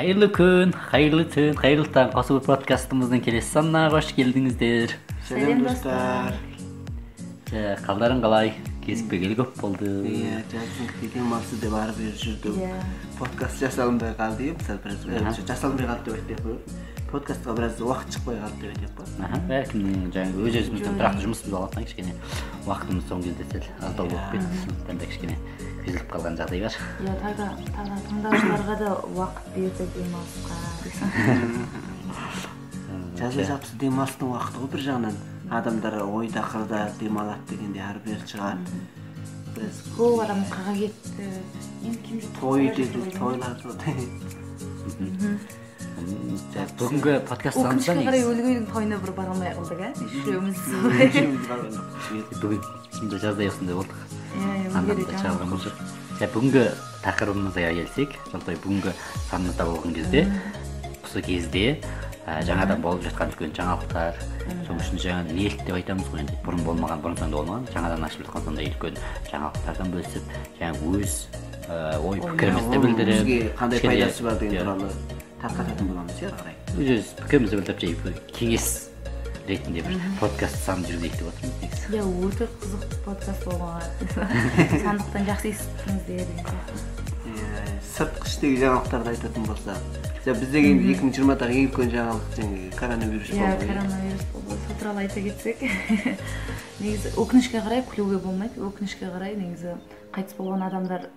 Hayırlı күн, hayırlı түн, hayırlı таң. Қосылып подкастымыздың келесі санына қош келдіңіздер. Сәлем достар. Қалдарың қалай? Кезікпегелі көп болды. Иә, жаздың деген мақсат деп ары бері жүрдім. Подкаст жасалынбай қалды, мысалы біраз жасалынбай қалды деп айтпай қойып. Подкастқа біраз уақыт шықпай қалды деп айтып қой. Бәлкім жаңағы өз-өзіміздің тұрақты жұмысымыз болғандықтан кішкене уақытымыз соңғы кезде сәл аздау болып кетті. Сондықтан да кішкене үзіліп қалған жағдай бар. Иә, тағы тыңдаушыларға да уақыт берді демалысқа десең. Жазу жапсы демалыстың уақыты ғой бір жағынан. Адамдар ойда қырда демалады дегенде ары бері шығады. Біраз Көп адам қаға кетті. той деді, тойларды. Бүгінгі подкастымызда өкінішке қарай өлгейдің тойына бір бара алмай қалдық, үшеуміз солай. бүгін şimdi жаздай осындай болдық. Иә, бүгінгі тақырыбымызға келсек, жалпы бүгінгі санымызда болған кезде, осы кезде жаңадан болып жатқан үлкен жаңалықтар, соның үшін жаңа нелік деп айтамыз ғой, бұрын болмаған, бұрын сонда болмаған, жаңадан ашылып жатқан сондай үлкен жаңалықтардан бөлісіп, жаңа өз ой пікірімізді білдіріп, бізге қандай пайдасы бар деген туралы тарқататын боламыз, иә, қарай. Өз пікірімізді білдіріп, кеңес ретінде бір подкаст салып жүргізейік деп отырмыз негізі. Иә, өте қызықты подкаст болған. Сандықтан жақсы естіңіздер. Сыртқы іштегі жаңалықтарды айтатын болса, біздегі 2020-дағы ең үлкен жаңалық жаңағы коронавирус болды. Иә, коронавирус болды. Сол туралы айта кетсек, негізі өкінішке қарай күлуге болмайды. Өкінішке қарай негізі қайтыс болған адамдар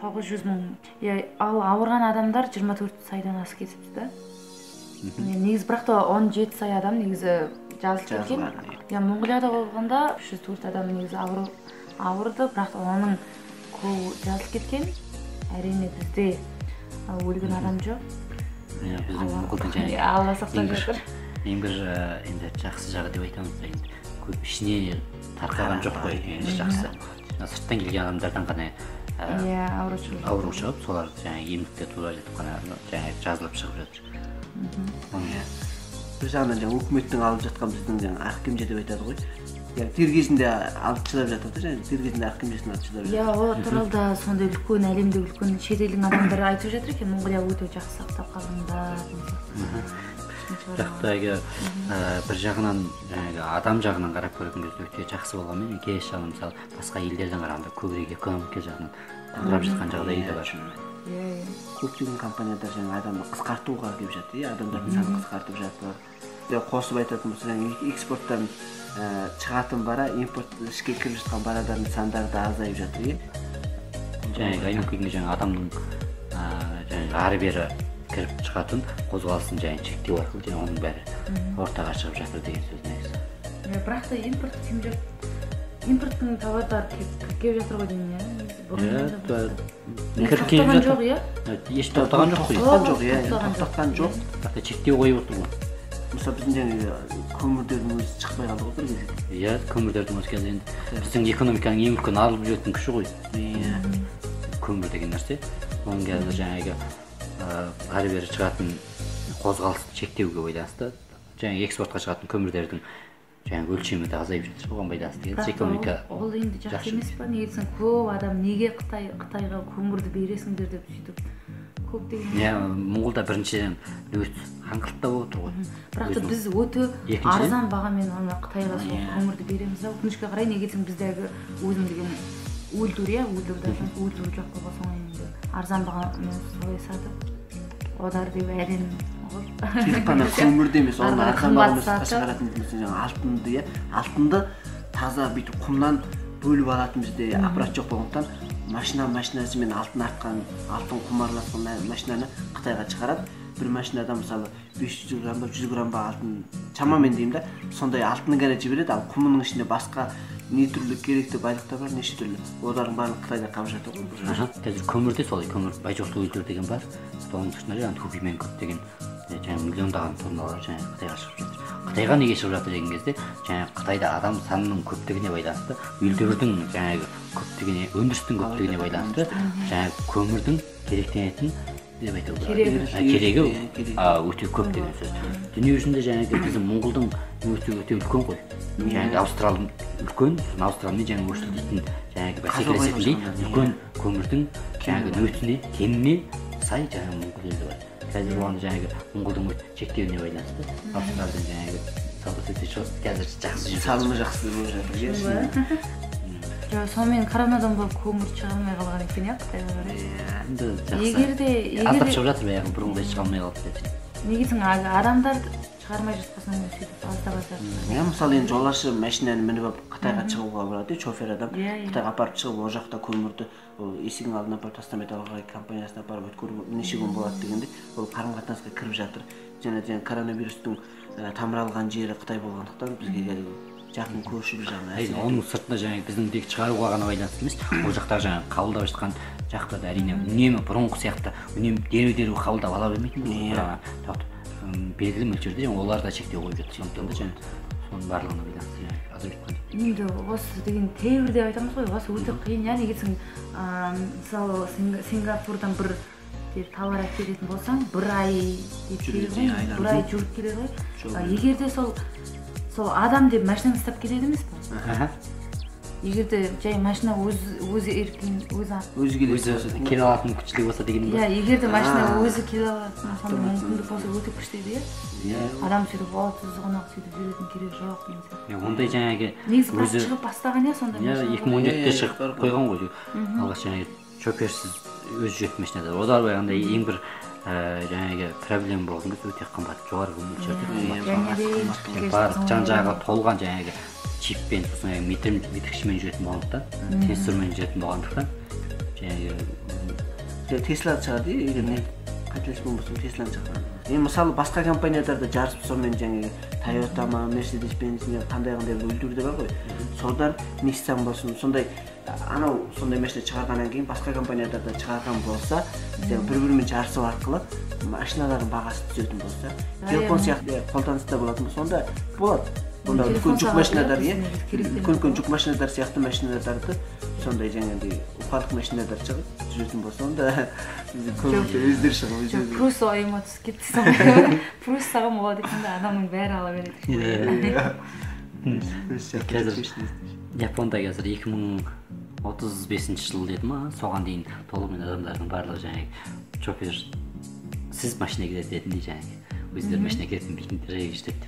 900 мың. Иә, ал ауырған адамдар 24 сайдан асып кетіпті да. Негізі бірақ та 17 сай адам негізі жазылып кеткен. Иә, Монғолияда болғанда 304 адам негізі ауырды, бірақ та оның көбі жазылып кеткен. Әрине бізде өлген адам жоқ. Иә, біздің Монғолдан және Алла сақтап жатыр. Ең бір енді жақсы жағы деп айтамыз да, енді көп ішіне тарқаған жоқ қой, енді жақсы. Сырттан келген адамдардан ғана ауру шығып, солар жаңағы емдікте тура жетіп қана жаңағы жазылып шығып жатыр. Бір жағынан жаңа өкіметтің алып жатқан біздің жаңа архимже деп айтады ғой. Яғни дер кезінде алып чыдап жатады, және дер кезінде архимжесін алып чыдап жатады. Иә, ол туралы да сондай үлкен әлемде үлкен шетелдің адамдары айтып жатыр екен, Монғолия өте жақсы сақтап қалғандар. Жақтағы бір жағынан адам жағынан қарап көрген кезде өте жақсы болғанмен, келесі жағынан мысалы басқа елдерден қарағанда көбірек экономика жағынан құлдырап жатқан жағдай да бар. Көптеген компаниялар жаңа адамды қысқартуға келіп жатыр, адамдардың санын қысқартып жатыр. Қосып айтатын болса, экспорттан шығатын бара, импорт ішке кіріп жатқан барадардың сандары да азайып жатыр. Жаңағы айналып келгенде жаңа адамның ары бері кіріп шығатын қозғалысын жаңа шектеу арқылы жаңа оның бәрі ортаға шығып жатыр деген сөз негізі. Бірақ та импорт кім жоқ? Импорттың товарлары келіп жатыр ғой деймін, тоқтаған жоқ, иә? Еш тоқтаған жоқ қой. Тоқтатқан жоқ. Бірақ та шектеу қойып отыр ғой. Мысалы біздің жаңағы көмірдердің өзі шықпай қалды ғой бір кезде. Иә, көмірдердің өзі қазір енді біздің экономиканың ең үлкен алып жүретін күші ғой. Көмір деген нәрсе. Оның қазір жаңағы ары бері шығатын қозғалысын шектеуге байланысты жаңағы экспортқа шығатын көмірдердің жаңағы өлшемі де азайып жатыр. Оған байланысты деген экономика. Ол енді жақсы емес па? Негізі көп адам неге Қытайға көмірді бересіңдер деп сөйтіп көптеген. Иә, Монғолда біріншіден өте қаңғыртта болып отыр ғой. Бірақ та біз өте арзан бағамен Қытайға көмірді береміз. Өкінішке қарай неге десең біздегі өзім деген өлтіру жоқ болған енді арзан бағамен солай сатып одар деп әрең тек қана көмірді емес, оның арзан бағамен шығаратын жаңа алтынды, алтынды таза бүйтіп құмнан бөліп алатын бізде аппарат жоқ болғандықтан машинасымен алтын артқан, алтын құм араласқан машинаны Қытайға шығарады. Бір машинада мысалы 500 грамм ба 100 грамм ба алтын шамамен деймін да, сондай алтынын ғана жібереді, ал құмының ішінде басқа не түрлі керекті байлықтар бар, неше түрлі. Олардың барлығы Қытайда қалып жатыр ғой. Қазір көмірде солай, көмір байжоқты өлтір деген бар. Соның үстіне көбеймен көптеген жаңағы миллиондаған тонналар жаңағы Қытайға шығып жатыр. Қытайға неге шығып жатыр деген кезде, жаңағы Қытайда адам санының көптігіне байланысты, өлтірудің жаңағы көптігіне, өндірістің көптігіне байланысты, жаңағы көмірдің керектенетін деп айтуға керегі өте көп деген сөз. Дүние жүзінде жаңағы біздің Монғолдың өте үлкен ғой. Жаңағы Австрал үлкен, Австралмен жаңағы өршілдейтін жаңағы бәсекелесетіндей үлкен көмірдің жаңағы нөтіне, кеніне сай жаңағы Монғол елі бар. Қазір оған жаңағы Моңғолдың шектеуіне байланысты Австралиядан жаңағы саудасы қазір жақсы жүріп салымы жақсы болып жатыр. Жоқ, сонымен коронадан болып көмір шығармай қалған екен иә Қытайға қарай. енді жақсы. Егерде Аздап шығып жатыр баяғы бұрынғыдай шыға алмай қалды деді. негізі адамдар шығармай жатқасын сөйтіп аздап. Мысалы енді жолаушы машинаны мініп алып Қытайға шығуға болады, шофер адам Қытайға апарып шығып, ол жақта көмірді есігінің алдына апарып тастамай алға компаниясына апарып өткөріп неше күн болады дегенде, ол қарым-қатынасқа кіріп жатыр. Және коронавирустың тамыралған жері Қытай болғандықтан бізге жақын көрші бір жағынан. Оның сыртында жаңағы біздің тек шығаруға ғана байланысты емес, ол жақтағы жаңағы қабылдап жатқан жақтарда әрине үнемі бұрынғы сияқты үнемі дереу қабылдап ала бермейтін. Белгілі мөлшерде олар да шектеу қойып жатыр. Сондықтан да соның барлығына байланысты азайып жатқан. Енді осы деген тәуір деп айтамыз ғой, осы өте қиын иә. Негізі мысалы Сингапурдан бір тауар әкелетін болсаң, бір ай жүріп келеді ғой. Егерде сол адам деп машинаны ұстап келеді емес пе? Егерде жай машина өзі еркін, өзі келе алатын күштілік болса деген ба? Иә, егерде машина өзі келе алатын сондай мүмкіндік болса өте күшті еді иә. Адам сөйтіп отыз-ғанақ сөйтіп жүретін керек жоқ деген сияқты. Ондай жаңағы негізі шығып бастаған иә сондай машина. 2017-те шығып қойған ғой. Алғаш жаңағы шоферсіз өзі жүретін машиналар. Олар бағандай ең бір жаңағы проблема болған кезде өте қымбат, жоғары мөлшерде қымбат. Барлық жан-жағы толған жаңағы чиппен, сосын метрікшімен жүретін болғандықтан, сенсормен жүретін болғандықтан жаңағы Tesla шығады, егер не қателеспеген болсам Tesla'ны шығарған. Енді мысалы басқа компанияларда жарысып сонымен жаңағы Toyota ма, Mercedes-Benz қандай үлгілері бар ғой. Содан Nissan болсын, сондай анау сондай машина шығарғаннан кейін басқа компанияларда шығарған болса, бір-бірімен жарысу арқылы машиналардың бағасы түсетін болса, телефон сияқты қолданыста болатын болса, сонда болады. Бұнда үлкен жүк машиналар, үлкен жүк машиналар сияқты машиналарды сондай жаңағыдай ufak машиналар шығып жүретін болса, онда өздері шығып. Плюс ойыма түсіп кетті сондай. Плюс саған болады екен де адамның бәрі ала береді. Қазір Японда қазір 2035 жыл деді ма, соған дейін толығымен адамдардың барлығы жаңағы шофер сіз машина келетіндей жаңағы өздері машина келетіндер жетеді депті.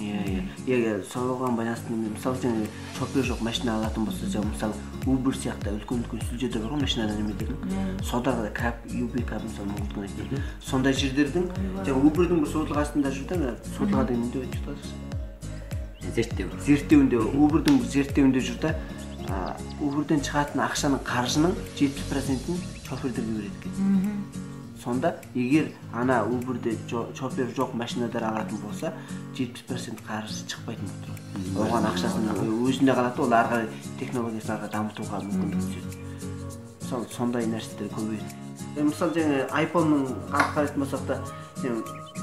Иә, соған байланысты мысалы жаңағы шофер жоқ машина алатын болса, мысалы Uber сияқты үлкен сүлжеде бар ғой машинадан емедегі. Содағы кап, Uber кап мысалы Моңғолдың айтты. Сондай жерлердің жаңағы Uberдің бір сотылық астында жүрді, сотылға деген не деп айтады? Зерттеуінде, Uberдің зерттеуінде жүрді. Uberден шығатын ақшаның қаржының 70%-ін шофердерге береді екен. Сонда егер ана Uberде шофер жоқ машинадар алатын болса, 70% қаржы шықпайтын болып тұр. Оған ақшасын өзінде қалады, ол ары қарай технологиясын ары дамытуға мүмкіндік түседі. Сондай нәрселер көбейеді. Мысалы жаңағы iPhone-ның қарайтын болсақ та,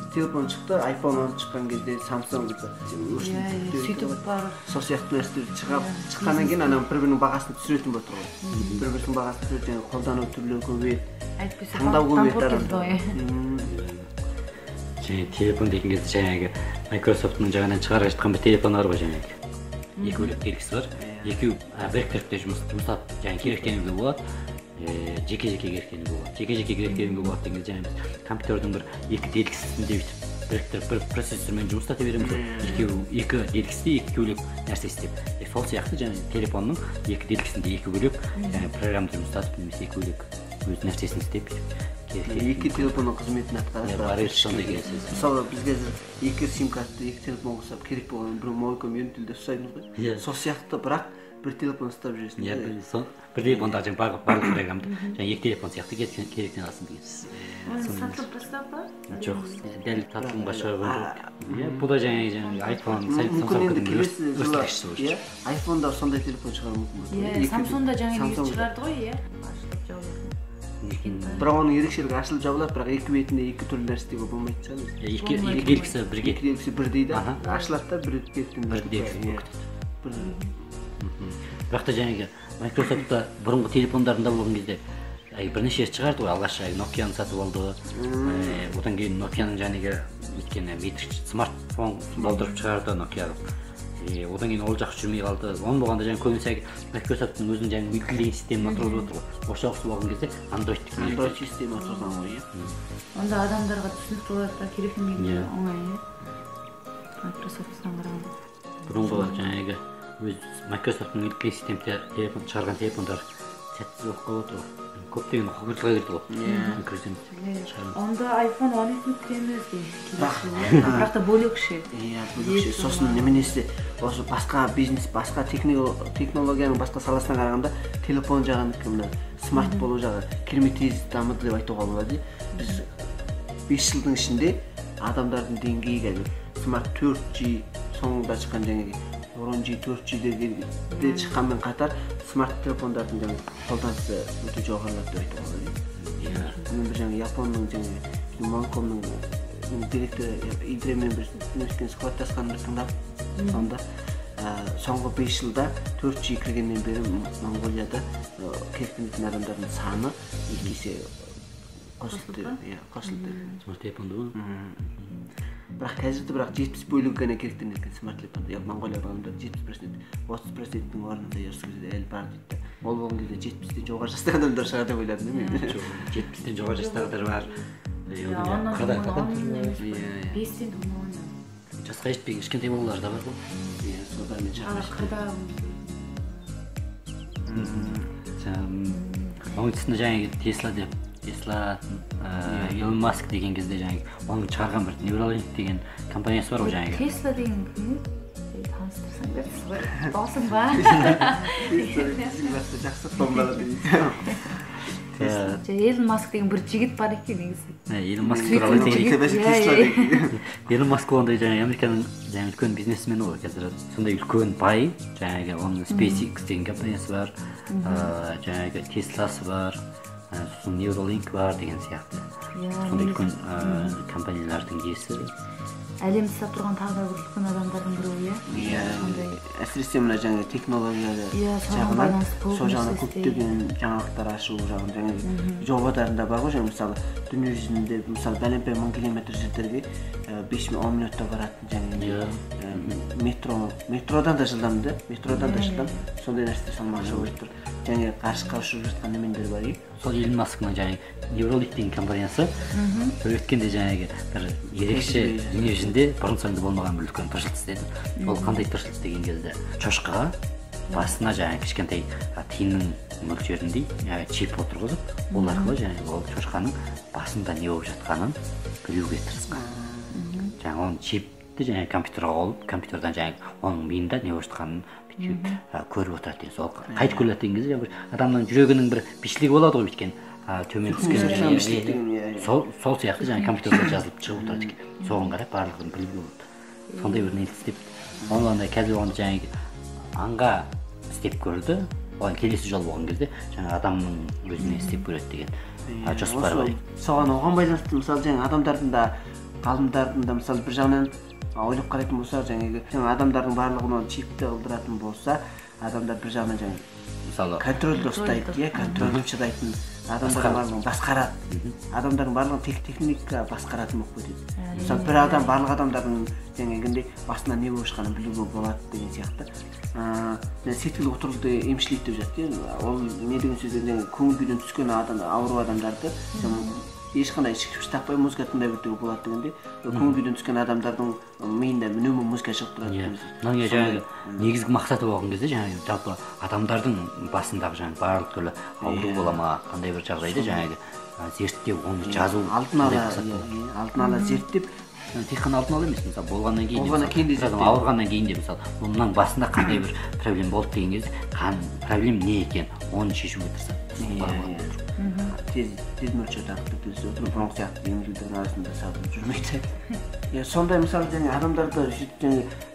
телефон шықты, iPhone шыққан кезде Samsung сөйтіп бар. Сол сияқты нәрселер шыққаннан кейін ана бір-бірінің бағасын түсіретін болып тұр ғой. Бір-бірінің бағасын түсіретін қолдану түрлері көбейеді. Таңдау көбейеді. Телефон деген кезде жаңағы Microsoft-ның жағынан шығарып жатқан бір телефон бар ғой жаңағы. Екі бөлек белгісі бар. Екеуі біріктіріп жұмыс жасап жаңағы керектенуге болады. Жеке-жеке керектенуге болады. Жеке-жеке керектенуге болады деген жаңағы компьютердің бір екі делгісінде біріктіріп бір процессормен жұмыс істете береміз. Екі делгісінде екі бөлек нәрсе істеп. Сол сияқты жаңағы телефонның екі делгісінде екі бөлек программа жұмыс істетіп, немесе екі бөлек өз нәрсесін істеп екі телефонның қызметін атқарады. Мысалы бізге екі сим-картты, екі телефон қосып керек болған бір мойком үйрентілді ұстаймыз ғой. Сол сияқты бірақ бір телефон ұстап жүресің. Бір телефонда барлық программды екі телефон сияқты керектен алсын дегенсіз. Сатылып бастап ба? Жоқ, дәл сатылымға шығарған жоқ. Бұл да жаңағы iPhone, мүмкін енді келесі жылы iPhone-да сондай телефон шығару мүмкін. Samsung-да жаңағы шығарды ғой, иә. Бірақ оның ерекшелігі ашылып жабылады, бірақ екі бетінде екі түрлі нәрсе істеуге болмайтын шығар. Екі делгісі бірге. Екі делгісі бірдей де ашылады да бір беттен бір делгісі болады. Бірақ та жаңағы Microsoft-та бұрынғы телефондарында болған кезде бірнеше шығарды ғой, алғаш Nokia-ны сатып алды. Одан кейін Nokia-ның жаңағы өткен смартфон болдырып шығарды Nokia. Одан кейін ол жақсы жүрмей қалды. Оның болғанда жаңағы көбінесе Microsoft-тың өзінің жаңағы мультилейн система тұрып отыр ғой. Осы жақсы болған кезде Android система тұрған ғой. Онда адамдарға түсінікті болады да, керек емей оңай. Microsoft-тан қарағанда. Бұрынғы жаңағы өз Microsoft-тың мультилейн системте телефон шығарған телефондар сәтсіз болып қалып отыр. Көптеген қоғыртыға кірді ғой. Онда iPhone 12 темізге бірақ та бөлікше. Бөлікше. Сосын неменесі осы басқа бизнес, басқа технологияның басқа саласына қарағанда телефон жағын смарт болу жағы керемет тез дамыды деп айтуға болады. Біз 5 жылдың ішінде адамдардың деңгейі смарт 4G соңында шыққан жаңағы 10G, 4G'де шыққанмен қатар смарт телефондардың қолданысы өте жоғарылады деп айтуға болады. Мен бір Японның Манкомның директоры Идремен бір университетпен сұхбаттасқанымды тыңдап, сонда соңғы 5 жылда 4G кіргеннен бері Монғолияда керектенетін адамдардың саны 2 есе қосылды. Смарт телефонды Бірақ қазірде 70 бөлігі ғана керектенетін смарт телефонда. Монғолия адамдар 70%, 30%-ның орнында осы кезде әлі бар дейді. Ол болған кезде 70-тен жоғары жастағы адамдар шығар деп ойладым мен. 70-тен жоғары жастағылар бар. Бестен жасқа жетпеген кішкентай балалар да бар ғой. Содан оның үстінде жаңағы Tesla, Elon Musk деген кезде жаңағы оның шығарған бір Neuralink деген компаниясы бар ғой жаңағы. Tesla деген кім? Таныстырсаң да басың ба? Жақсы томбала дейді. Elon Musk деген бір жігіт бар екен негізі. Elon Musk туралы айтайын. Elon Musk ондай жаңағы Американың жаңағы үлкен бизнесмені ғой қазір. Сондай үлкен бай, жаңағы оның SpaceX деген компаниясы бар, жаңағы Tesla'сы бар. Сосын Neuralink бар деген сияқты. Сондай үлкен компаниялардың иесі. Әлемді сап тұрған тағы да бір үлкен адамдардың бірі, иә? Әсіресе мына жаңа технологиялы жағынан, сол жағынан көптеген жаңалықтар ашу жағын жаңағы жобаларында бар ғой, мысалы дүние жүзінде мысалы бәлемпай 1000 километр жердерге 5-10 минутта баратын жаңағы метродан да жылдам, сондай нәрсе салмақшы болып тұр. Және қаршыға ұшырып жатқан немендер бар ей. Сол Elon Musk'ның жаңағы Neuralink деген компаниясы өткенде жаңағы бір ерекше дүние жүзінде бұрын-соңды болмаған бір үлкен тыршылт істеді. Ол қандай тыршылт деген кезде шошқаға басына жаңағы кішкентай тиынның мөлшеріндей чип отырғызып, ол арқылы жаңағы ол шошқаның басында не болып жатқанын білуге тырысқан. Жаңағы оның чипті жаңағы компьютерға қойып, компьютерден жаңағы оның миында не болып жатқанын көріп отырады деген. Сол қайтып көреді деген кезде бір адамның жүрегінің бір бишлігі болады ғой өйткені төмен түскен сол сияқты жаңағы компьютерде жазылып шығып отырады екен. Соған қарап барлығын білуге болады. Сондай бір не істеп, онда қазір оны жаңағы аңға істеп көрді. Оған келесі жол болған кезде жаңағы адамның өзіне істеп көреді деген жоспар бар. Соған оған байланысты мысалы жаңағы адамдардың да ғалымдардың да мысалы бір жағынан ойлап қарайтын болса, жаңағы адамдардың барлығын чипті қылдыратын болса, адамдар бір жағынан жаңағы контрольді ұстайды, контрольді шыдайтын адамдардың барлығын басқарады. Адамдардың барлығын техника басқаратын болып кетеді. Мысалы бір адам барлық адамдардың жаңағындай басына не болып шыққанын білуге болады деген сияқты. Сетпіл отыруды емшілейді деп жатты. Ол не деген сөзден көңіл күйден түскен ауру адамдарды ешқандай шықшыш тақпай музыка тыңдай беруге болады дегенде, көңіл күйден түскен адамдардың миында үнемі музыка шығып тұрады. Мына жаңағы негізгі мақсаты болған кезде жаңағы жалпы адамдардың басындағы жаңағы барлық түрлі ауру бола ма, қандай бір жағдайда жаңағы зерттеу, оны жазу, алдын ала зерттеп, тек қана алдын ала емес, мысалы болғаннан кейін, ауырғаннан кейін де мысалы, мұның басында қандай бір проблем болды деген кезде, проблем не екен, оны шешуге тырысады. Тез мөлшерде анықтап келсе, бұрынғы сияқты емдеудің арасында сабылып жүрмейді. Сондай мысалы адамдарды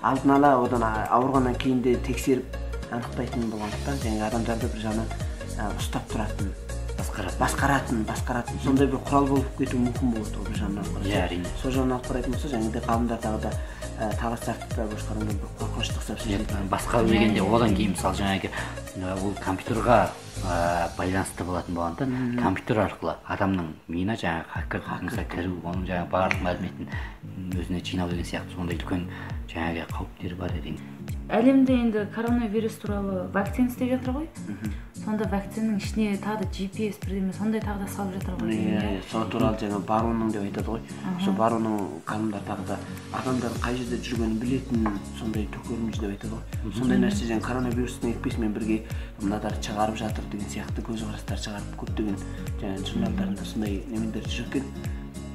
алдын ала одан ауырғаннан кейін де тексеріп анықтайтын болғандықтан адамдарды бір жағынан ұстап тұратын, басқаратын сондай бір құрал болып кетуі мүмкін болады ғой бір жағынан. Әрине. Сол жағынан алып қарайтын болса, жаңағыдай ғалымдардағы да талас-тартыстар бошқарында бір қорқынышты ұқсап басқару дегенде одан кейін мысалы жаңағы ол компьютерға байланысты болатын болғанда, компьютер арқылы адамның миына жаңағы хакер кіру, оның жаңағы барлық мәліметін өзіне жинау деген сияқты сондай үлкен жаңағы қауіптері бар еді. әлемде енді коронавирус туралы вакцина істеп жатыр ғой. Сонда вакцинаның ішіне тағы да GPS бірдеме сондай тағы да салып жатыр ғой. Иә, сол туралы жаңа баронның деп айтады ғой. Сол баронның ғалымдар тағы да адамдардың қай жерде жүргенін білетін сондай төкөрімдер деп айтады ғой. Сондай нәрсе жаңа коронавирустың екпесімен бірге мынадарды шығарып жатыр деген сияқты көзқарастар шығарып көптеген жаңа журналдарында сондай немелер жүр екен.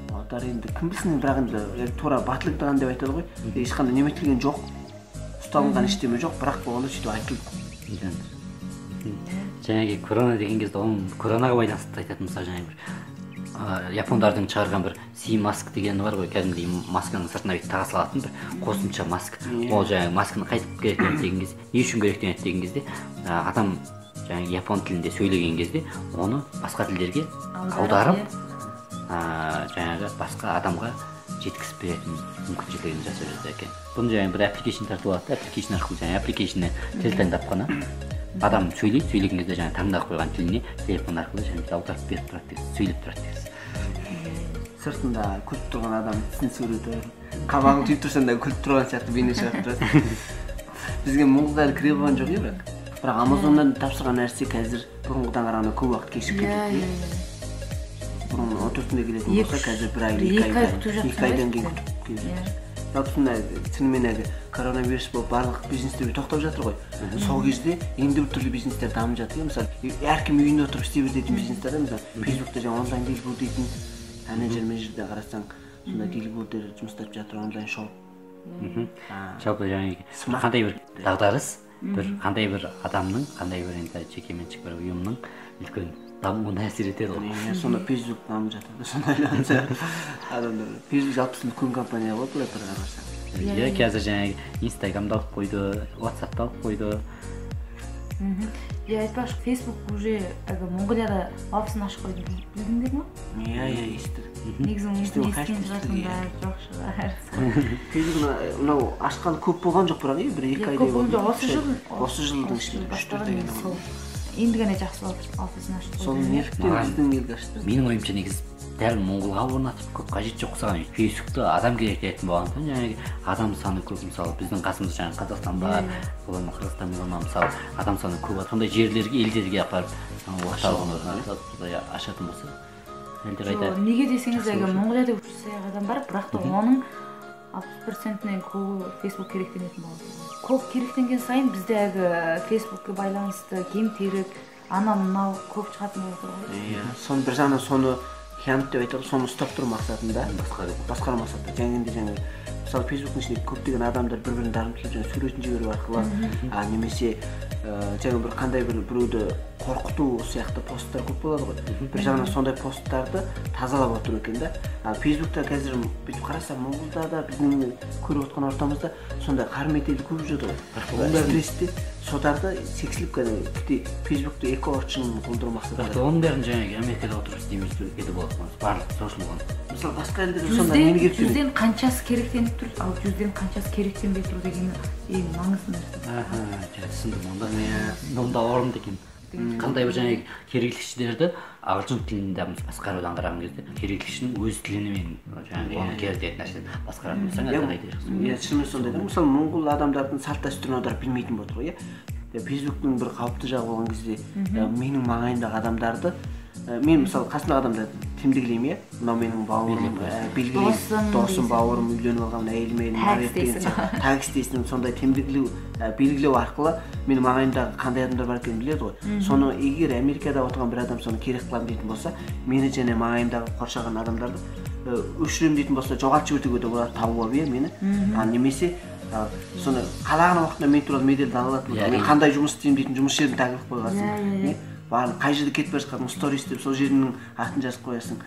Олар енді кім білсін, бірақ енді тура батылдаған деп айтады ғой. Ешқандай неметілген жоқ. Ұсталынған ештеме жоқ, бірақ болғанда сөйтіп айтылды. Жаңағы корона деген кезде оның коронаға байланысты айтатын мысалы жаңағы япондардың шығарған бір си маск деген бар ғой, кәдімгідей масканың сыртына бүйтіп таға салатын бір қосымша маск. Ол жаңағы масканы қайтып керек деген кезде, не үшін керек деген кезде адам жаңағы япон тілінде сөйлеген кезде оны басқа тілдерге аударып жаңағы басқа адамға жеткізіп беретін мүмкіншілігін жасап жатыр екен. Бұны жаңағы бір аппликейшн тартып алады, аппликейшн арқылы жаңағы аппликейшнне тіл таңдап қана адам сөйлеген кезде жаңағы таңдап қойған тіліне телефон арқылы жаңағы аударып беріп тұрады деген, сөйлеп тұрады деген. Сыртында күліп тұрған адам тісін сүреді, қабағын түйіп тұрсаң да күліп тұрған сияқты бейне шығарып тұрады. Бізге Монғолда әлі кіре қойған жоқ еді. Бірақ Амазоннан тапсырған нәрсе қазір бұрынғыдан қарағанда көп уақыт кешігіп кетті. Бұрын 14-інде келетін болса, қазір бір ай, 2 айдан кейін күтіп келеді. Жалпысында шынымен коронавирус болып барлық бизнестер тоқтап жатыр ғой. Сол кезде енді бір түрлі бизнестер дамып жатыр. Мысалы, әркім үйінде отырып істей беретін бизнестер де, мысалы, Facebook'та жаңа онлайн дилбур дейтін менеджерде қарасаң, сондай дилбурдер жұмыс істеп жатыр, онлайн шоу. Жалпы жаңағы қандай бір дағдарыс, қандай бір адамның, қандай бір енді жекеменшік бір ұйымның үлкен дамуына әсер етеді ғой. Сонда Facebook дамып жатыр. Сонда адамдар Facebook жалпы үлкен компания ғой, былай қарасаң. Иә, қазір жаңағы Instagram'да алып қойды, WhatsApp'та алып қойды. Я айтпақшы, Facebook уже Монғолияда офисын ашып қойды, білдіңдер ме? Иә, естідім. Негізі естіген шығарсың да, жоқ шығар. Facebook мынау ашқан көп болған жоқ, бірақ бір 2 айда болды. Осы жылдың ішінде 3-4 айда болды. Енді ғана жақсы офисын ашып қойды. Сол неліктен біздің елге ашты? Менің ойымша негізі дәл Монғолға орнатып көп қажет жоқ саған. Facebook'ты адам керек дейтін болғандықтан жаңағы адам саны көп, мысалы біздің қасымызда жаңағы Қазақстан бар, олармен Қырғызстан болма, мысалы адам саны көп. Сондай жерлерге, елдерге апарып орталығын ашатын болса, елдер қайда? Неге десеңіз, Монғолияда 300 адам бар, бірақ та оның 60%-нен көбі Facebook керектенетін болады. Көп керектенген сайын бізде Facebook'қа байланысты кем терек, ана-мынау көп шығатын болады ғой. Иә, соны бір жағынан соны хиянат деп айтады, соны ұстап тұру мақсатында, басқару мақсатында. Жаңағы мысалы Facebook'тың ішінде көптеген адамдар бір-бірін дарымтылап суретін жіберу арқылы, немесе жаңа бір қандай біреуді қорқыту сияқты посттар көп болады ғой. Бір жағынан сондай посттарды тазалап отыру екен да. Facebook'та қазір бүйтіп қарасам, Монғолда да біздің көріп отқан ортамызда сондай қарметелі көп жүрді ғой. Олар білесіз, содарды сексіліп кәдімгі Facebook'ты эко-орчынын қолдыру мақсатында. Оның бәрін жаңағы Америкада отырып істемей кетіп болады. Барлық сошылған. Мысалы басқа елдерде сонда нені керек? 100-ден қаншасы керектеніп тұр, ал 100-ден қаншасы керектенбей тұр деген ең маңызды нәрсе. Түсіндім, онда орынды екен. Қандай бір жаңағы керектілікшілерді ағылшын тілінде басқарудан қараған кезде керектілікшінің өз тілімен жаңағы оны керектетін нәрсені басқаратын болсаң қайда жақсы. Иә, шынымен сондай да. Мысалы моңғол адамдардың салт дәстүрін аударып білмейтін болды ғой, иә. Фейсбуктың бір қауіпті жағы болған кезде менің маңайымдағы адамдарды мен мысалы қасындағы адамдарды темдігілеймін, иә. Мынау менің бауырым, белгілеймін, досым, бауырым, үйленіп алған әйелімен тag істейсің, сондай темдігілеу, белгілеу арқылы менің маңайымдағы қандай адамдар бар екенін біледі ғой. Соны егер Америкада отырған бір адам соны керек қыламын дейтін болса, мені және маңайымдағы қоршаған адамдарды өшірем дейтін болса, жоғалтып жіберуге де болады, тауып алып, иә, мені. Немесе соны қалаған уақытында мен туралы медельді ала алатын, мен қандай жұмыс істеймін дейтін жұмыс жерін тағып қойғансың. Барлық қай жерде кетіп бара жатқан сторис деп сол жерінің атын жазып қоясың.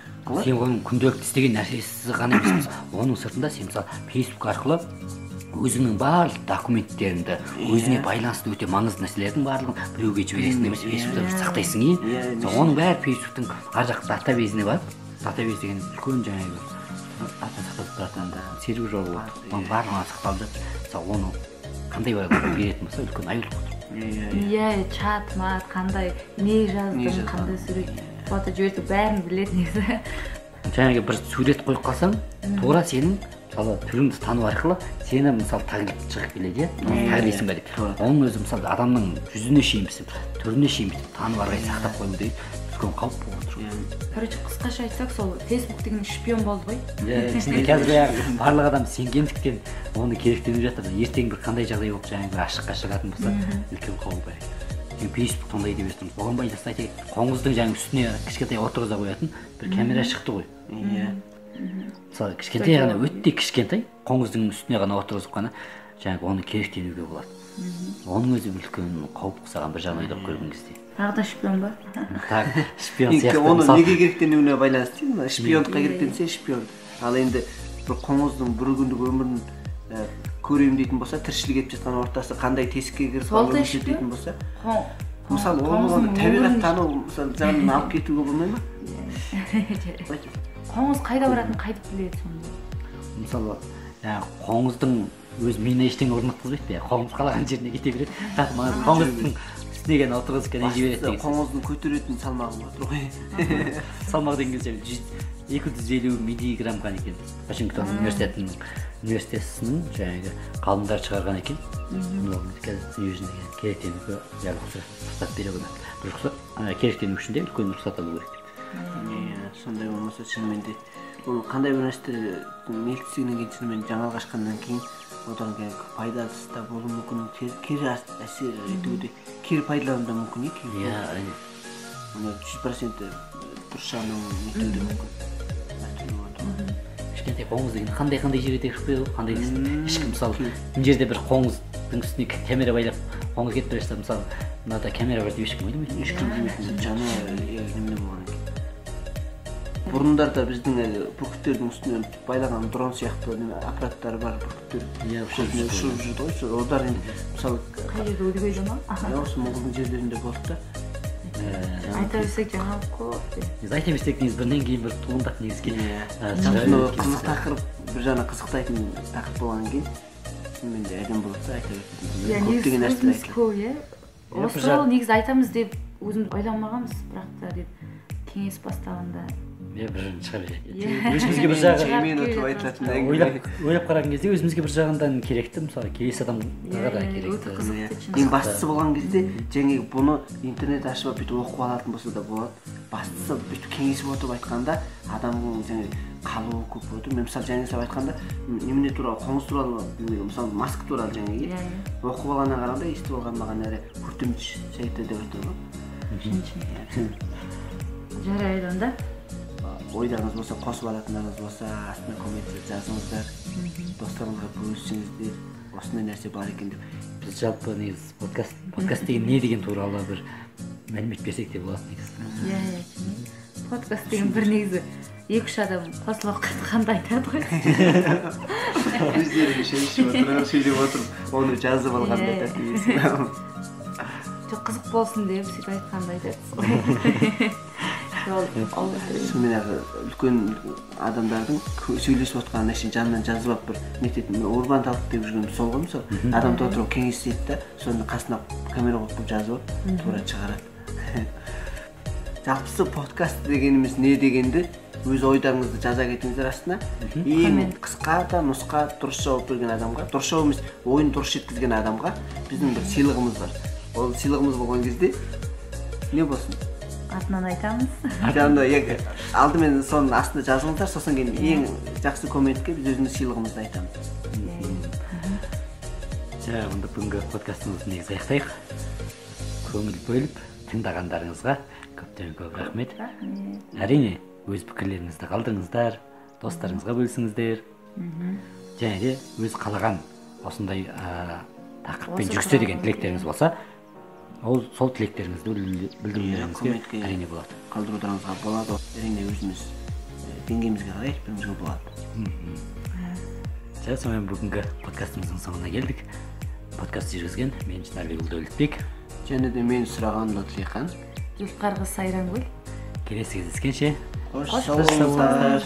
Сен оның күнделікті істеген нәрсесі ғана емес, оның сыртында сен мысалы Facebook арқылы өзіңнің барлық документтеріңді, өзіңе байланысты өте маңызды нәрселердің барлығын біреуге жібересің, немесе Facebook'та сақтайсың, оның бәрі Facebook'тың ар жақ датабейзіне барып, датабейз деген үлкен жаңағы дата сақтап тұратын сервер бар, оның барлығы сақталып жатыр. Мысалы оны қандай беретін болса үлкен аюлық отыр. Иә, чат, мат, қандай не жаздың, қандай сурет, фото жіберді, бәрін біледі негізі. Жаңағы бір сурет қойып қалсаң, тура сенің мысалы түріңді тану арқылы сені мысалы тагилип шығып келеді тагилейсің ба деп оның өзі мысалы адамның жүзіне шейін пісіп түріне шейін бүйтіп танып арай сақтап қою деген үлкен қауіп болып отыр. Короче, қысқаша айтсақ сол Facebook деген шпион болды ғой. Қазір барлық адам сенгендіктен оны керектеніп жатыр. Ертең бір қандай жағдай болып жаңағы ашыққа шығатын болса үлкен қауіп бар. Facebook сондай деп естіміз. Оған байланысты айтайық, қоңыздың жаңағы үстіне кішкентай отырғыза қоятын бір камера шықты ғой. Иә. Мысалы кішкентай ғана өте кішкентай қоңыздың үстіне ғана отырғызып қана жаңағы оны керектенуге болады. Оның өзі үлкен қауіп саған бір жағын ойлап көрген кезде. Тағы да шпион ба? Шпион сияқты. Оны неге керектенуіне байланысты деймін. Шпиондыққа керектенсе шпион. Ал енді бір қоңыздың бір күндік өмірін көрейін дейтін болса, тіршілік етіп жатқан ортасы қандай тесікке кіріп қалуын дейтін болса, мысалы оны табиғат тану мысалы жағынан алып кетуге болмай ма? Қоңыз қайда баратынын қайтып біледі сонда. Мысалы, қоңыздың өз миына ештеңе орнатқызбайды. Қоңыз қалаған жеріне кете береді. Қоңыздың үстіне ғана отырғызып қана жібереді деген. Қоңыздың көтеретін салмағы бар ғой. Салмағы деген кезде 250 миллиграммға екен. Вашингтон университетінің жаңағы ғалымдар шығарған екен. Қазір өзіне керектенуге рұқсат бере қоймады. Керектену үшін де үлкен рұқсат алу керек. Сондай болмаса шынымен де қандай бір нәрсе медицинаға шынымен жаңалық ашқаннан кейін одан кейін пайдасы да болуы мүмкін, кері әсер етуі де кері пайдалану да мүмкін екен. Иә, әрине. 100% дұрыс жағынан нетуі де мүмкін. Кішкентай қоңыз деген қандай жерде шықпайды ғой, қандай ешкім мысалы мына жерде бір қоңыздың үстіне камера байлап қоңыз кетіп бара жатса мысалы мынада камера бар деп ешкім ойламайды. Ешкім білмейтін жаны немене болған екен. Бұрындарда біздің бүркіттердің үстіне байлаған дрон сияқты аппараттар бар, бүркіттер көзіне ұшырып жүрді ғой. Олар енді мысалы қай жерде өлгейді ма? Осы Моңғолдың жерлерінде болды да. Айта берсек жаңалық қой. Айта берсек негізі бірінен кейін бір туындап негізі қызық тақырып, бір жағынан қызықтайтын тақырып болғаннан кейін шынымен де әдемі болады да айта берсек. Көптеген нәрселер айтылады. Осы туралы негізі айтамыз деп өзіміз ойламағанбыз, бірақ та деп кеңес бастағанда бір шыға береді. Өзімізге бір жағы ойлап қараған кезде өзімізге бір жағынан керекті, мысалы келесі адамға да керекті. Ең бастысы болған кезде жаңағы бұны интернет ашып бүйтіп оқып алатын болса да болады. Бастысы бүйтіп кеңесіп отырып айтқанда адамның жаңағы қалуы көп болады. Мен мысалы жаңағы айтқанда немене туралы, қоңыз туралы, мысалы маска туралы жаңағы оқып алғаннан қарағанда естіп алған маған әрі күртімдіш сайты деп айтады. Жарайды онда. Ойдарыңыз болса, қосып алатындарыңыз болса, астына комментте жазыңыздар. Достарыңызға бөліссеңіздер, осындай нәрсе бар екен деп. Біз жалпы негізі подкаст деген не деген туралы бір мәлімет берсек те болады негізі. Иә. Подкаст деген бір негізі 2-3 адам қосылып қандай айтады ғой. Өздері шешіп отырып, сөйлеп отырып, оны жазып алғанда айтады дейсің. Жоқ қызық болсын деп сөйтіп айтқанда айтасыз ғой. Шынымен үлкен адамдардың сөйлесіп отқан нәрсені жанынан жазып алып бір нететін урбандалық деп жүрген сол ғой мысалы. Адамды отырып кеңеседі да, соны қасына камера қойып жазып алып тура шығарады. Жалпысы подкаст дегеніміз не дегенді өз ойдарыңызды жаза кетіңіздер астына. Ең қысқа да нұсқа дұрыс жауап берген адамға, дұрыс жауап емес, ойын дұрыс жеткізген адамға біздің бір сыйлығымыз бар. Ол сыйлығымыз болған кезде не болсын? Атынан айтамыз. Алдымен соның астына жазыңыздар, сосын кейін ең жақсы комментке біз өзіміз сыйлығымызды айтамыз. Онда бүгінгі подкастымызды негізі аяқтайық. Көңіл бөліп тыңдағандарыңызға көптен көп рахмет. Әрине өз пікірлеріңізді қалдырыңыздар, достарыңызға бөлісіңіздер. Және де өз қалаған осындай тақырыппен жүргізсе деген тілектеріңіз болса, сол тілектеріңізді білдірулеріңізге әрине болады. Қалдырударыңызға болады. Әрине өзіміз деңгейімізге қарай айтпауымызға болады. Сонымен бүгінгі подкастымыздың соңына келдік. Подкаст жүргізген мен Нарбек Дәулетбек. Және де мен сұраған Тілеқан. Жұлқарғы Сайрангүл. Келесі кездескенше қош болыңыздар.